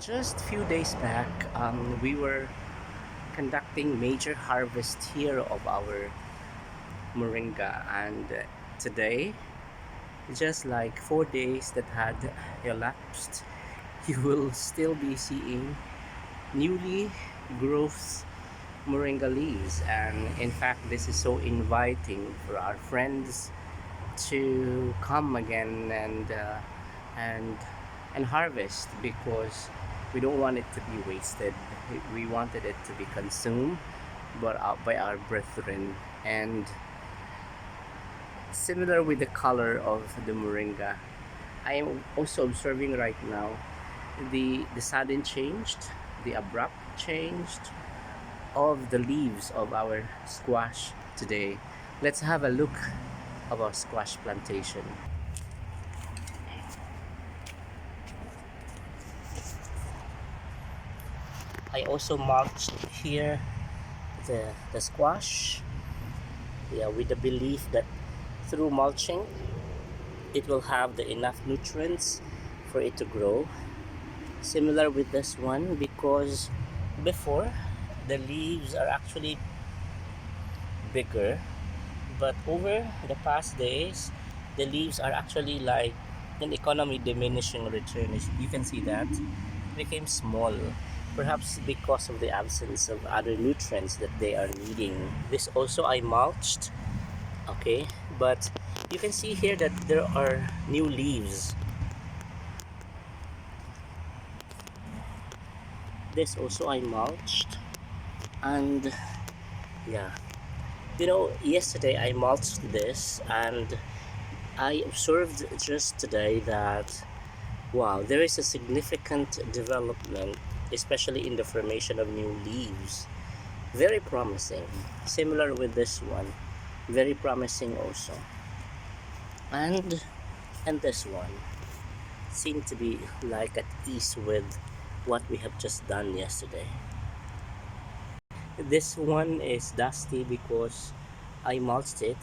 Just a few days back, we were conducting major harvest here of our moringa, and today, just like 4 days that had elapsed, you will still be seeing newly growth moringa leaves. And in fact, this is so inviting for our friends to come again and and harvest, because we don't want it to be wasted. We wanted it to be consumed by our brethren. And similar with the color of the moringa, I am also observing right now the sudden change, the abrupt change of the leaves of our squash today. Let's have a look of our squash plantation. I also mulched here the squash, yeah, with the belief that through mulching it will have the enough nutrients for it to grow. Similar with this one, because before the leaves are actually bigger, but over the past days the leaves are actually like an economy diminishing return. You can see that it became small, perhaps because of the absence of other nutrients that they are needing. This also I mulched, okay, but you can see here that there are new leaves. This also I mulched, and yeah, yesterday I mulched this, and I observed just today that wow, there is a significant development, especially in the formation of new leaves. Very promising. Similar with this one, very promising also. And this one seemed to be like at ease with what we have just done yesterday. This one is dusty because I mulched it.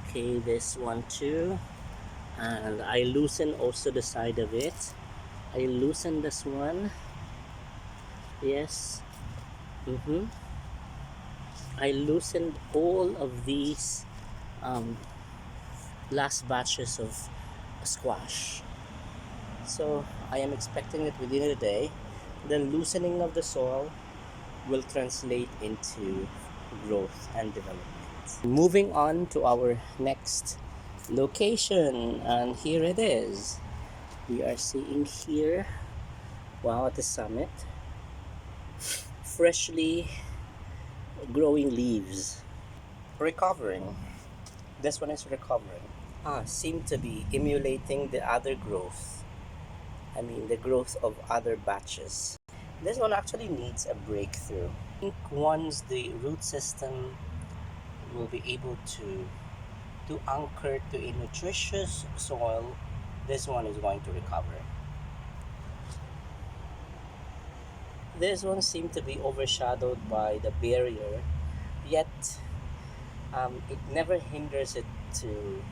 Okay, this one too. And I loosen also the side of it. I loosen this one. Yes. I loosened all of these last batches of squash. So I am expecting that within a day, the loosening of the soil will translate into growth and development. Moving on to our next location, and here it is. We are seeing here, wow, at the summit, freshly growing leaves. Recovering. This one is recovering. Seem to be emulating the other growth. I mean, the growth of other batches. This one actually needs a breakthrough. I think once the root system will be able to anchor to a nutritious soil, this one is going to recover. This one seemed to be overshadowed by the barrier, yet it never hinders it to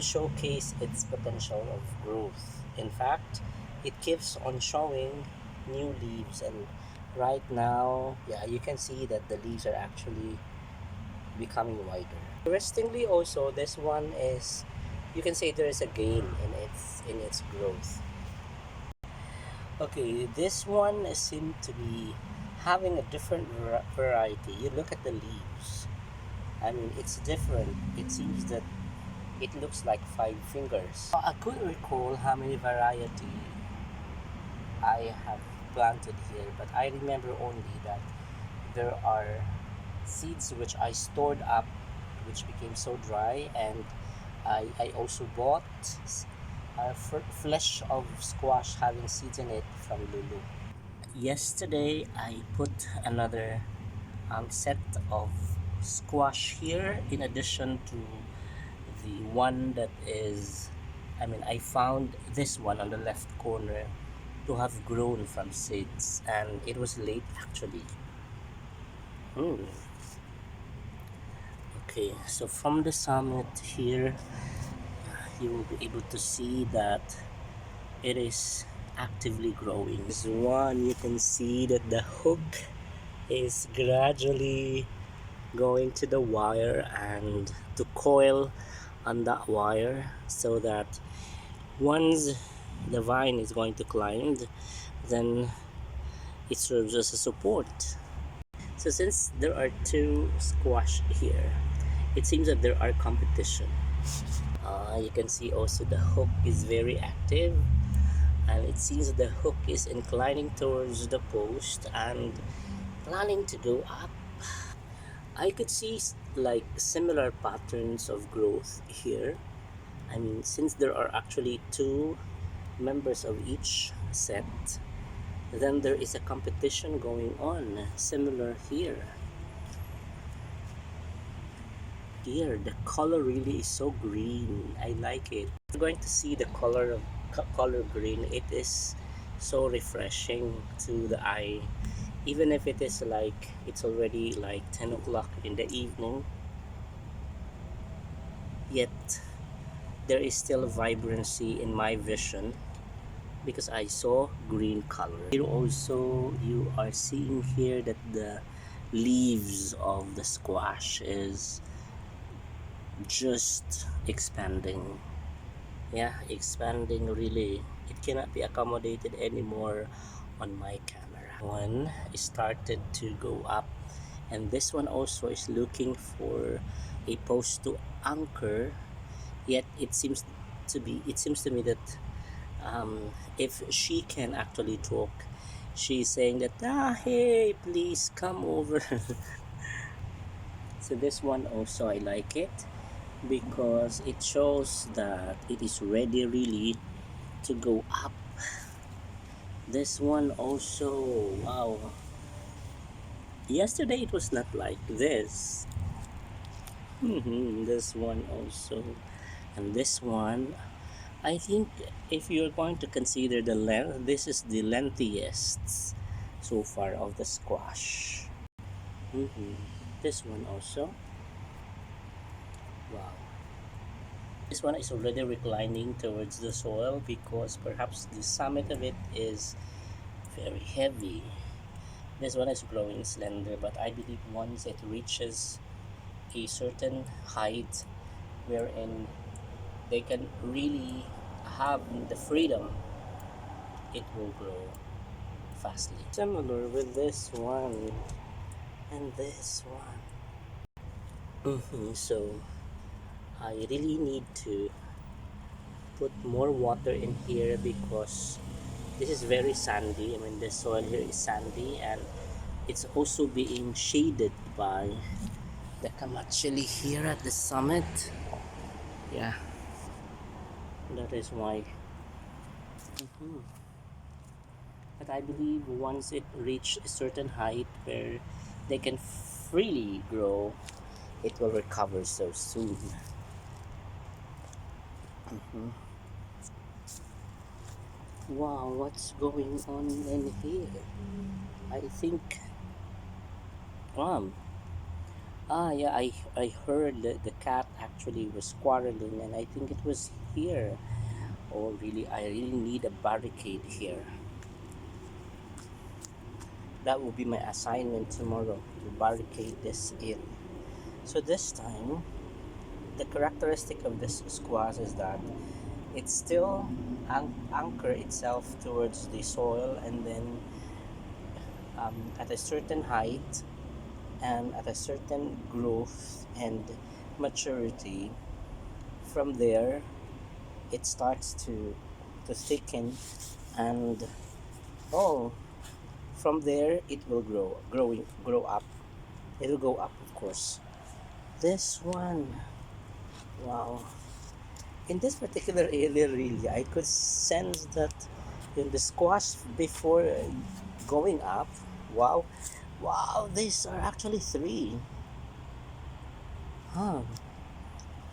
showcase its potential of growth. In fact, it keeps on showing new leaves, and right now, yeah, you can see that the leaves are actually becoming wider. Interestingly also, this one is, you can say there is a gain in its growth. Okay, this one seemed to be having a different variety. You look at the leaves, I mean, it's different. It seems that it looks like 5 fingers. I couldn't recall how many variety I have planted here, but I remember only that there are seeds which I stored up, which became so dry, and I also bought flesh of squash having seeds in it from Lulu. Yesterday I put another set of squash here, in addition to the one that is, I mean, I found this one on the left corner to have grown from seeds, and it was late actually. Okay, so from the summit here, you will be able to see that it is actively growing. This one, you can see that the hook is gradually going to the wire and to coil on that wire, so that once the vine is going to climb, then it serves as a support. So since there are two squash here, it seems that there are competition. You can see also the hook is very active, and it seems the hook is inclining towards the post and planning to go up. I could see like similar patterns of growth here. I mean, since there are actually two members of each set, then there is a competition going on, similar here. Here, the color really is so green. I like it. You're going to see the color green. It is so refreshing to the eye. Even if it is like it's already like 10 o'clock in the evening, yet there is still vibrancy in my vision because I saw green color. Here also you are seeing here that the leaves of the squash is just expanding. Yeah, expanding really. It cannot be accommodated anymore on my camera. One started to go up, and this one also is looking for a post to anchor, yet it seems to me that if she can actually talk, she's saying that, hey, please come over. So this one also I like it because it shows that it is ready really to go up. This one also, wow, yesterday it was not like this. This one also, and this one, I think if you're going to consider the length, this is the lengthiest so far of the squash. This one also, wow. This one is already reclining towards the soil because perhaps the summit of it is very heavy. This one is growing slender, but I believe once it reaches a certain height wherein they can really have the freedom, it will grow fastly. Similar with this one and this one. So I really need to put more water in here because this is very sandy. I mean, the soil here is sandy, and it's also being shaded by the kamachili here at the summit. Yeah, that is why. But I believe once it reaches a certain height where they can freely grow, it will recover so soon. Wow, what's going on in here? I think, um, yeah, I heard that the cat actually was quarreling, and I think it was here. Oh, really, I really need a barricade here. That will be my assignment tomorrow, to barricade this in. So this time, the characteristic of this squash is that it still anchor itself towards the soil, and then at a certain height and at a certain growth and maturity, from there it starts to thicken, and oh, from there it will grow up. It will go up, of course. This one, wow. In this particular area, really, I could sense that in the squash before going up, wow, wow, these are actually three. Huh.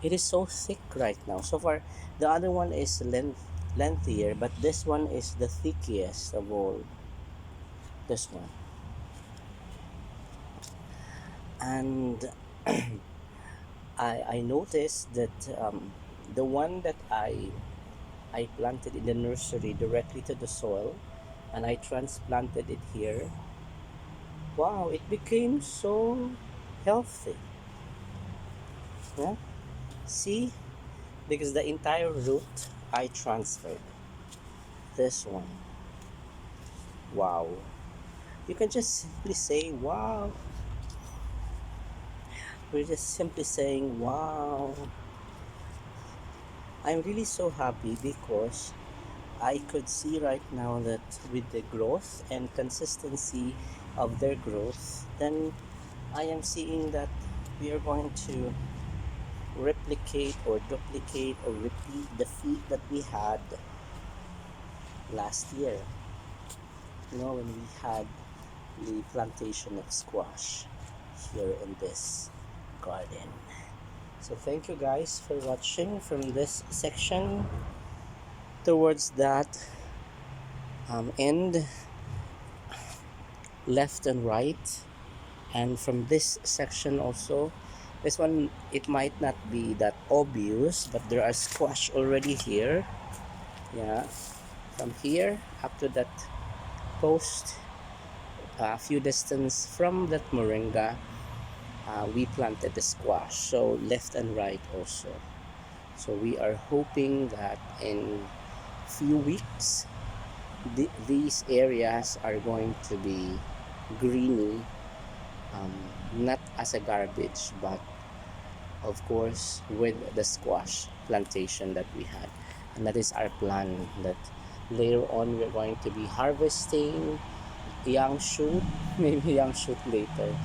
It is so thick right now. So far, the other one is lengthier, but this one is the thickest of all. This one. And I noticed that the one that I I planted in the nursery directly to the soil, and I transplanted it here. Wow, it became so healthy. Yeah? See? Because the entire root I transferred. This one. Wow. You can just simply say, wow. We're just simply saying, wow. I'm really so happy because I could see right now that with the growth and consistency of their growth, then I am seeing that we are going to replicate or duplicate or repeat the feat that we had last year. When we had the plantation of squash here in this garden. So thank you guys for watching from this section towards that end, left and right, and from this section also. This one, it might not be that obvious, but there are squash already here. Yeah, from here up to that post, a few distance from that moringa, we planted the squash, so left and right also. So we are hoping that in few weeks these areas are going to be greeny, not as a garbage, but of course with the squash plantation that we had. And that is our plan, that later on we're going to be harvesting young shoot, maybe young shoot later,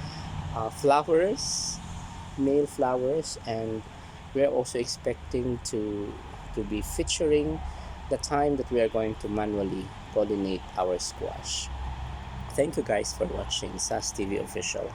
flowers, male flowers, and we're also expecting to be featuring the time that we are going to manually pollinate our squash. Thank you guys for watching SAS TV Official.